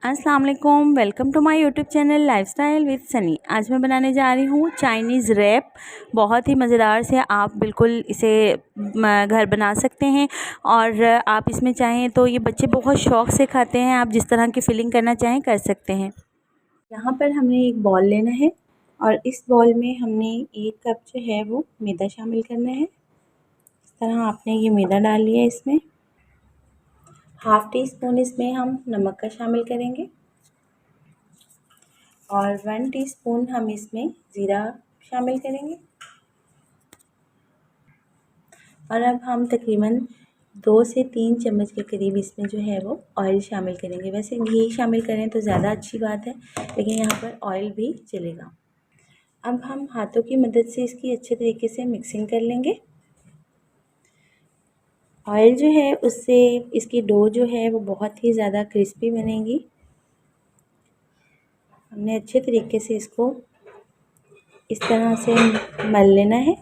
अस्सलाम वालेकुम, welcome to my YouTube channel lifestyle with Sunny. आज मैं बनाने जा रही हूँ चाइनीज़ रैप। बहुत ही मज़ेदार से आप बिल्कुल इसे घर बना सकते हैं और आप इसमें चाहें तो ये बच्चे बहुत शौक़ से खाते हैं। आप जिस तरह की फिलिंग करना चाहें कर सकते हैं। यहाँ पर हमने एक बॉल लेना है और इस बॉल में हमने 1 कप जो है वो मैदा शामिल करना है। इस तरह आपने ये मैदा डाल लिया इसमें। हाफ़ टी स्पून इसमें हम नमक का शामिल करेंगे और 1 टीस्पून हम इसमें ज़ीरा शामिल करेंगे। और अब हम तकरीबन 2 से 3 चम्मच के करीब इसमें जो है वो ऑयल शामिल करेंगे। वैसे घी शामिल करें तो ज़्यादा अच्छी बात है, लेकिन यहाँ पर ऑयल भी चलेगा। अब हम हाथों की मदद से इसकी अच्छे तरीके से मिक्सिंग कर लेंगे। ऑयल जो है उससे इसकी डो जो है वो बहुत ही ज़्यादा क्रिस्पी बनेगी। हमने अच्छे तरीके से इसको इस तरह से मल लेना है।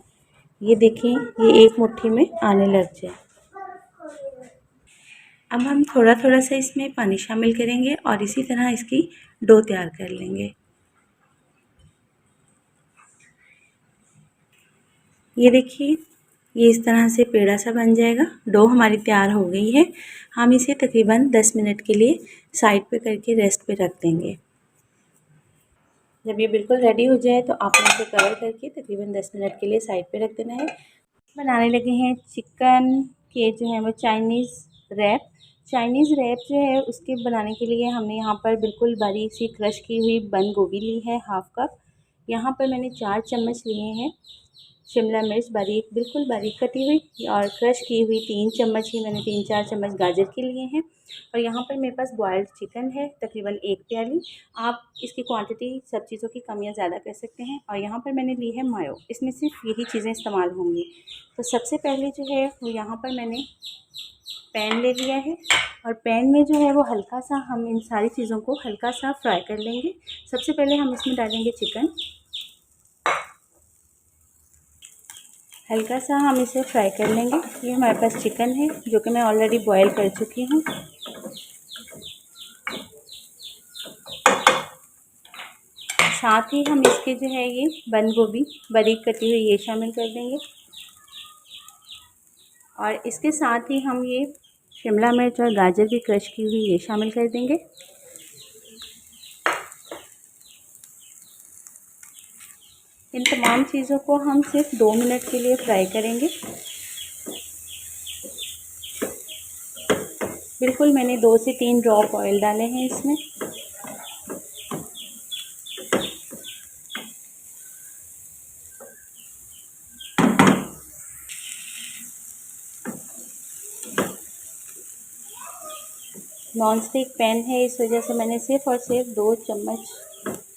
ये देखिए, ये एक मुट्ठी में आने लग जाए। अब हम थोड़ा थोड़ा सा इसमें पानी शामिल करेंगे और इसी तरह इसकी डो तैयार कर लेंगे। ये देखिए, ये इस तरह से पेड़ा सा बन जाएगा। डो हमारी तैयार हो गई है। हम इसे तकरीबन 10 मिनट के लिए साइड पे करके रेस्ट पे रख देंगे। जब ये बिल्कुल रेडी हो जाए तो आपने इसे कवर करके तकरीबन 10 मिनट के लिए साइड पे रख देना है। बनाने लगे हैं चिकन के जो है वो चाइनीज़ रैप। चाइनीज़ रैप जो है उसके बनाने के लिए हमने यहाँ पर बिल्कुल बारीक सी क्रश की हुई बंद गोभी ली है, हाफ़ कप। यहाँ पर मैंने 4 चम्मच लिए हैं शिमला मिर्च बिल्कुल बारीक कटी हुई, और क्रश की हुई 3 चम्मच ही मैंने 3-4 चम्मच गाजर के लिए हैं। और यहाँ पर मेरे पास बॉयल्ड चिकन है तकरीबन 1 प्याली। आप इसकी क्वांटिटी सब चीज़ों की कम या ज़्यादा कर सकते हैं। और यहाँ पर मैंने ली है मायो, इसमें सिर्फ यही चीज़ें इस्तेमाल होंगी। तो सबसे पहले जो है वो यहाँ पर मैंने पैन ले लिया है और पैन में जो है वो हल्का सा हम इन सारी चीज़ों को हल्का सा फ्राई कर लेंगे। सबसे पहले हम इसमें डालेंगे चिकन। हल्का सा हम इसे फ्राई कर लेंगे। ये हमारे पास चिकन है जो कि मैं ऑलरेडी बॉयल कर चुकी हूँ। साथ ही हम इसके जो है ये बंद गोभी बारीक कटी हुई ये शामिल कर देंगे और इसके साथ ही हम ये शिमला मिर्च और गाजर की क्रश की हुई ये शामिल कर देंगे। इन तमाम चीज़ों को हम सिर्फ 2 मिनट के लिए फ्राई करेंगे। बिल्कुल मैंने 2 से 3 ड्रॉप ऑयल डाले हैं इसमें। नॉन स्टिक पैन है, इस वजह से मैंने सिर्फ़ और सिर्फ 2 चम्मच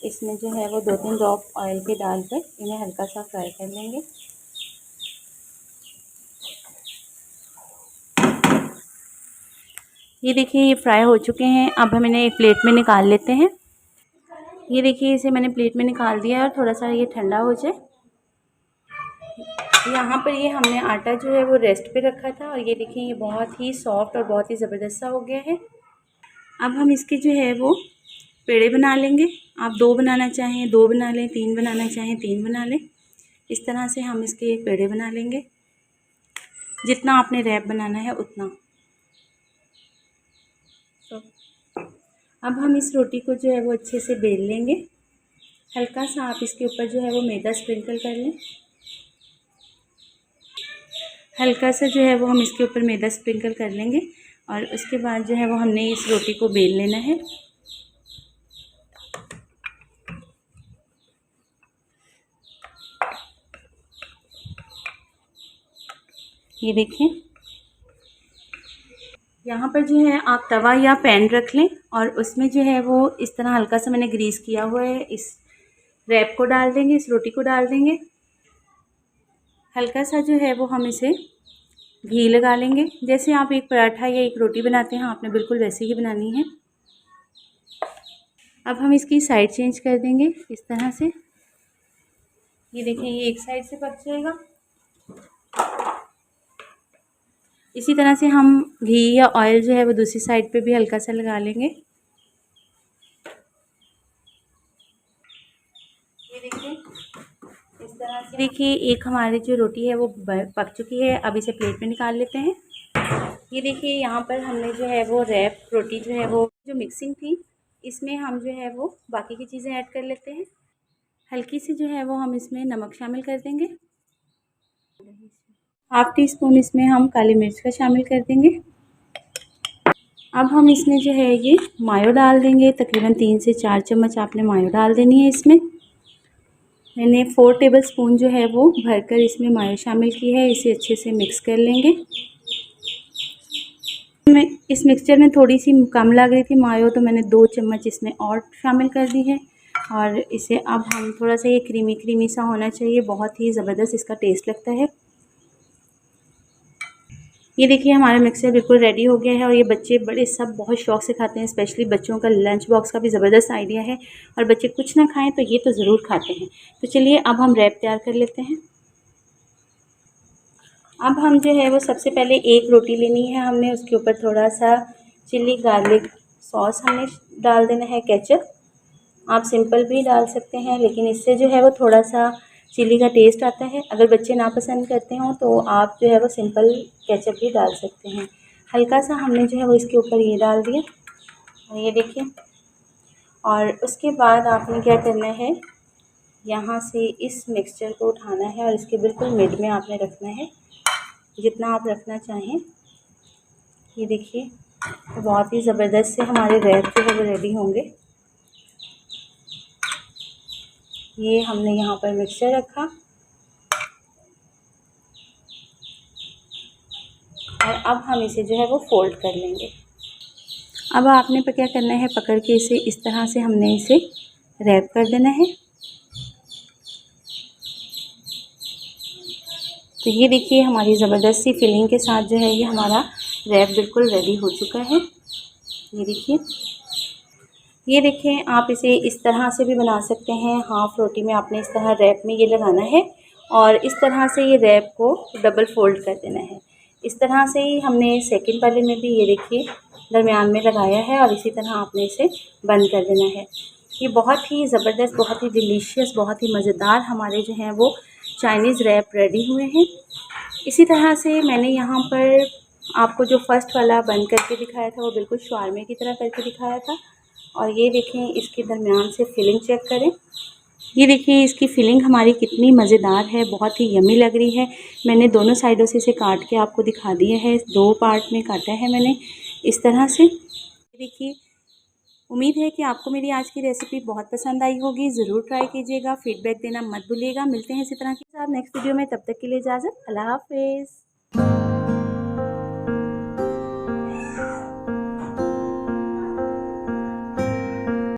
इसमें जो है वो 2-3 ड्रॉप ऑयल के डालकर इन्हें हल्का सा फ्राई कर लेंगे। ये देखिए, ये फ्राई हो चुके हैं। अब हम इन्हें एक प्लेट में निकाल लेते हैं। ये देखिए, इसे मैंने प्लेट में निकाल दिया और थोड़ा सा ये ठंडा हो जाए। यहाँ पर ये हमने आटा जो है वो रेस्ट पे रखा था और ये देखिए, ये बहुत ही सॉफ्ट और बहुत ही ज़बरदस्त सा हो गया है। अब हम इसके जो है वो पेड़े बना लेंगे। आप 2 बनाना चाहें 2 बना लें, 3 बनाना चाहें 3 बना लें। इस तरह से हम इसके पेड़े बना लेंगे, जितना आपने रैप बनाना है उतना। तो अब हम इस रोटी को जो है वो अच्छे से बेल लेंगे। हल्का सा आप इसके ऊपर जो है वो मैदा स्प्रिंकल कर लें। हल्का सा जो है वो हम इसके ऊपर मैदा स्प्रिंकल कर लेंगे और उसके बाद जो है वो हमने इस रोटी को बेल लेना है। ये देखिए, यहाँ पर जो है आप तवा या पैन रख लें और उसमें जो है वो इस तरह हल्का सा मैंने ग्रीस किया हुआ है। इस रैप को डाल देंगे, इस रोटी को डाल देंगे। हल्का सा जो है वो हम इसे घी लगा लेंगे। जैसे आप एक पराठा या एक रोटी बनाते हैं, आपने बिल्कुल वैसे ही बनानी है। अब हम इसकी साइड चेंज कर देंगे इस तरह से। ये देखिए, ये एक साइड से पक जाएगा। इसी तरह से हम घी या ऑयल जो है वो दूसरी साइड पे भी हल्का सा लगा लेंगे। देखिए इस तरह से, देखिए एक हमारी जो रोटी है वो पक चुकी है। अब इसे प्लेट में निकाल लेते हैं। ये देखिए यहाँ पर हमने जो है वो रैप रोटी जो है वो जो मिक्सिंग थी, इसमें हम जो है वो बाकी की चीज़ें ऐड कर लेते हैं। हल्की सी जो है वो हम इसमें नमक शामिल कर देंगे। हाफ टी स्पून इसमें हम काली मिर्च का शामिल कर देंगे। अब हम इसमें जो है ये मायो डाल देंगे। तकरीबन 3 से 4 चम्मच आपने मायो डाल देनी है इसमें। मैंने 4 टेबल स्पून जो है वो भरकर इसमें मायो शामिल की है। इसे अच्छे से मिक्स कर लेंगे। मैं इस मिक्सचर में थोड़ी सी कम लग रही थी मायो, तो मैंने 2 चम्मच इसमें और शामिल कर दी है। और इसे अब हम थोड़ा सा ये क्रीमी क्रीमी सा होना चाहिए, बहुत ही ज़बरदस्त इसका टेस्ट लगता है। ये देखिए हमारा मिक्सचर बिल्कुल रेडी हो गया है और ये बच्चे बड़े सब बहुत शौक से खाते हैं। स्पेशली बच्चों का लंच बॉक्स का भी ज़बरदस्त आइडिया है, और बच्चे कुछ ना खाएं तो ये तो ज़रूर खाते हैं। तो चलिए अब हम रैप तैयार कर लेते हैं। अब हम जो है वो सबसे पहले एक रोटी लेनी है हमने, उसके ऊपर थोड़ा सा चिली गार्लिक सॉस हमने डाल देना है, केचप। आप सिंपल भी डाल सकते हैं, लेकिन इससे जो है वो थोड़ा सा चिली का टेस्ट आता है। अगर बच्चे नापसंद करते हो तो आप जो है वो सिंपल केचप भी डाल सकते हैं। हल्का सा हमने जो है वो इसके ऊपर ये डाल दिया, ये देखिए। और उसके बाद आपने क्या करना है, यहाँ से इस मिक्सचर को उठाना है और इसके बिल्कुल मिड में आपने रखना है, जितना आप रखना चाहें। ये देखिए बहुत ही ज़बरदस्त से हमारे रैप जो है वो रेडी होंगे। ये हमने यहाँ पर मिक्सचर रखा और अब हम इसे जो है वो फोल्ड कर लेंगे। अब आपने क्या करना है, पकड़ के इसे इस तरह से हमने इसे रैप कर देना है। तो ये देखिए हमारी ज़बरदस्त सी फिलिंग के साथ जो है ये हमारा रैप बिल्कुल रेडी हो चुका है। ये देखिए आप इसे इस तरह से भी बना सकते हैं। हाफ़ रोटी में आपने इस तरह रैप में ये लगाना है और इस तरह से ये रैप को डबल फोल्ड कर देना है। इस तरह से ही हमने सेकंड वाले में भी ये देखिए दरमियान में लगाया है और इसी तरह आपने इसे बंद कर देना है। ये बहुत ही ज़बरदस्त, बहुत ही डिलीशियस, बहुत ही मज़ेदार हमारे जो हैं वो चाइनीज़ रैप रेडी हुए हैं। इसी तरह से मैंने यहाँ पर आपको जो फर्स्ट वाला बंद करके दिखाया था वो बिल्कुल शवारमे की तरह करके दिखाया था। और ये देखें इसके दरमियान से फिलिंग चेक करें। ये देखिए इसकी फिलिंग हमारी कितनी मज़ेदार है, बहुत ही यम्मी लग रही है। मैंने दोनों साइडों से इसे काट के आपको दिखा दिया है, 2 पार्ट में काटा है मैंने इस तरह से। देखिए उम्मीद है कि आपको मेरी आज की रेसिपी बहुत पसंद आई होगी। ज़रूर ट्राई कीजिएगा, फीडबैक देना मत भूलिएगा। मिलते हैं इसी तरह के साथ नेक्स्ट वीडियो में, तब तक के लिए इजाज़त, अल्लाह हाफ़िज़।